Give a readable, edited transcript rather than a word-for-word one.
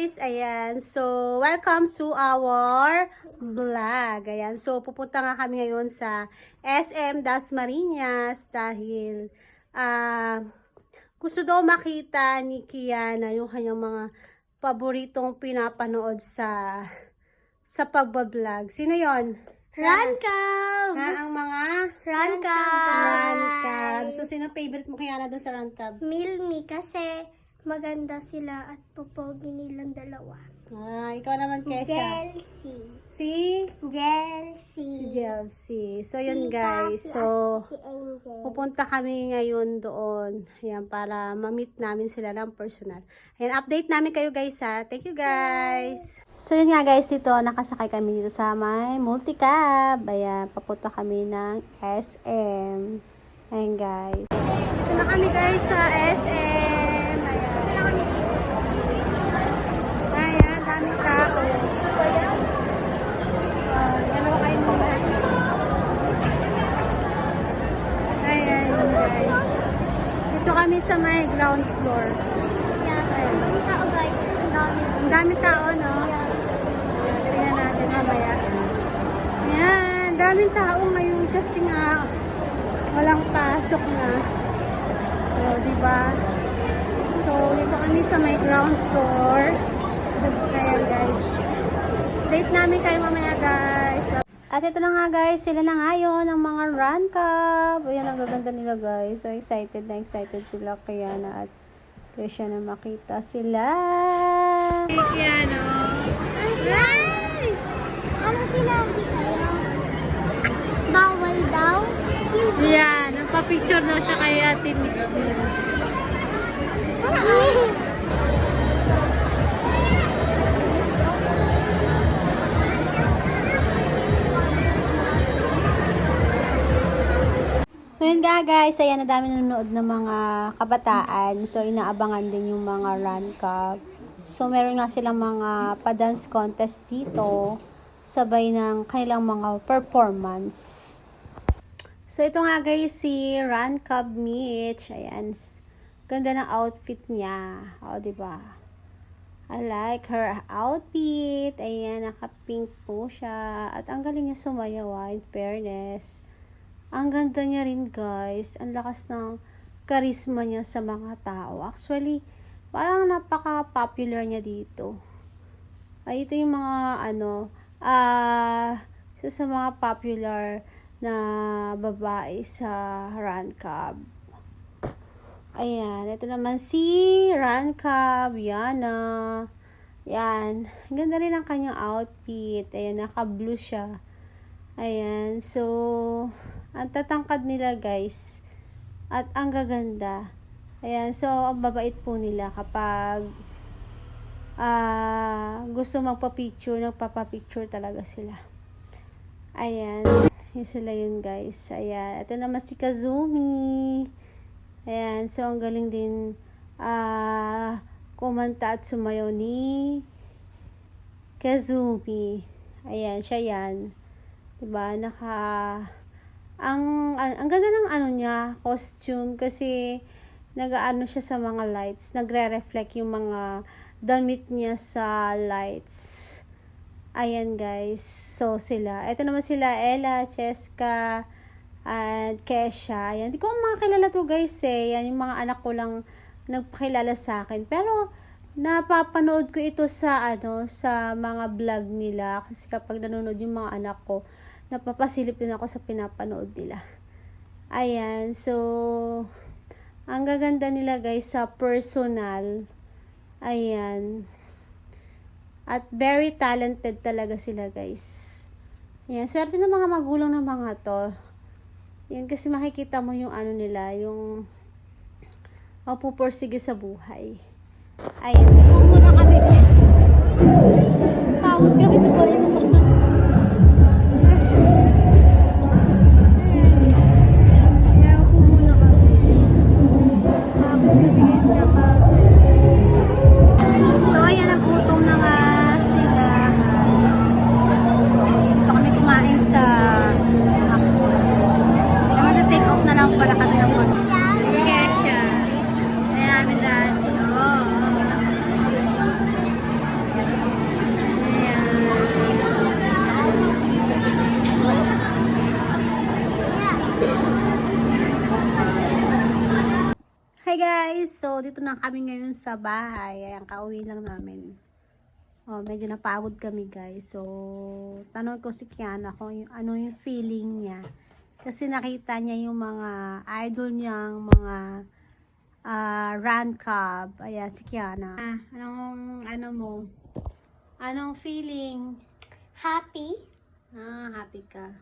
guys, ayan, so welcome to our vlog. Ayan, so pupunta nga kami ngayon sa SM Dasmariñas dahil gusto daw makita ni Kiana yung kanyang mga paboritong pinapanood sa pagbablog. Sino yon? Rancab! Ang mga Rancab! So sino favorite mo, Kiana, doon sa Rancab? Milmi kasi maganda sila at popogi nilang dalawa. Ikaw naman, Kesha. Jelsie. Si Jelsie. Jelsie. So, yun Si guys. Cassie So, at si Angel. pupunta kami ngayon doon. Ayan, para ma-meet namin sila ng personal. Ayan, update namin kayo guys ha. Thank you guys. So, yun nga guys. Dito, nakasakay kami dito sa may multicab. Ayan, papunta kami ng SM. Ayan guys. Dito na kami guys sa SM. Ayan, daming tao. Dalawa kayo muna. Ayan guys. Dito kami sa may ground floor. Yeah, ang tao guys. Ang dami. Ang dami tao, no? Yeah. Tingnan natin mamaya. Ayan, daming tao ngayon kasi nga walang pasok na. So, diba? So, dito kami sa may ground floor. Ayan guys. Date namin kayo mamaya guys. At ito na nga guys, sila na nga yun, ang mga Rancab. Ayan, ang gaganda nila guys. So excited na excited sila, Kiana at Kesha na makita sila. Hey, Kiana. Ano sila? Bawal daw? Yan, nagpa-picture na siya kay Ate Mitch. So yun nga guys, ayan, na dami nanonood ng mga kabataan. So inaabangan din yung mga Rancab. So meron nga silang mga pa-dance contest dito, sabay ng kanilang mga performance. So ito nga guys, si Rancab Mitch. Ayan, ganda ng outfit niya. O, diba? I like her outfit. Ayan, naka-pink po siya. At ang galing niya sumayaw, in fairness. Ang ganda niya rin guys. Ang lakas ng charisma niya sa mga tao. Actually, parang napaka-popular niya dito. Ay, ito yung mga isa sa mga popular na babae sa Rancab. Ayan, ito naman si Rancab, Yana. Yan. Ang ganda rin ang kanyang outfit. Ayan, naka-blue siya. Ayan, so ang tatangkad nila guys. At ang gaganda. Ayan, so ang babait po nila kapag gusto magpa-picture, nagpapa-picture talaga sila. Ayan, yun sila yun guys. Ayan, ito naman si Kazumi. Ayan, so ang galing din kumanta at sumayaw ni Kazumi. Ayan, siya yan. Diba, ang ganda ng niya, costume, kasi nag-aano siya sa mga lights, nagre-reflect yung mga damit niya sa lights. Ayan guys, so sila. Ito naman sila, Ella, Cheska, at Kesha. Ayan, di ko makakilala to guys eh. Yan yung mga anak ko lang nagpakilala sa akin. Pero napapanood ko ito sa sa mga vlog nila, kasi kapag nanonood yung mga anak ko, napapasilip din ako sa pinapanood nila. Ayan, so ang gaganda nila guys sa personal. Ayan. At very talented talaga sila guys. Ayan, swerte ng mga magulang ng mga to. Yan, kasi makikita mo yung nila, yung mapupursige sa buhay. Ayan. Muna kami guys. Pagod kami, ito ba yung so, ayan, nagutom na nga sila guys. Dito kami kumain sa take off na lang pala kami ng mga Kesha. Ayan, Hi guys! So, dito na kami ngayon sa bahay. Ayan, kauwi lang namin. Oh, medyo napagod kami guys. So, tanong ko si Kiana kung ano yung feeling niya. Kasi nakita niya yung mga idol niyang mga run club. Ayan, si Kiana. Ano mo? Anong feeling? Happy? Happy ka.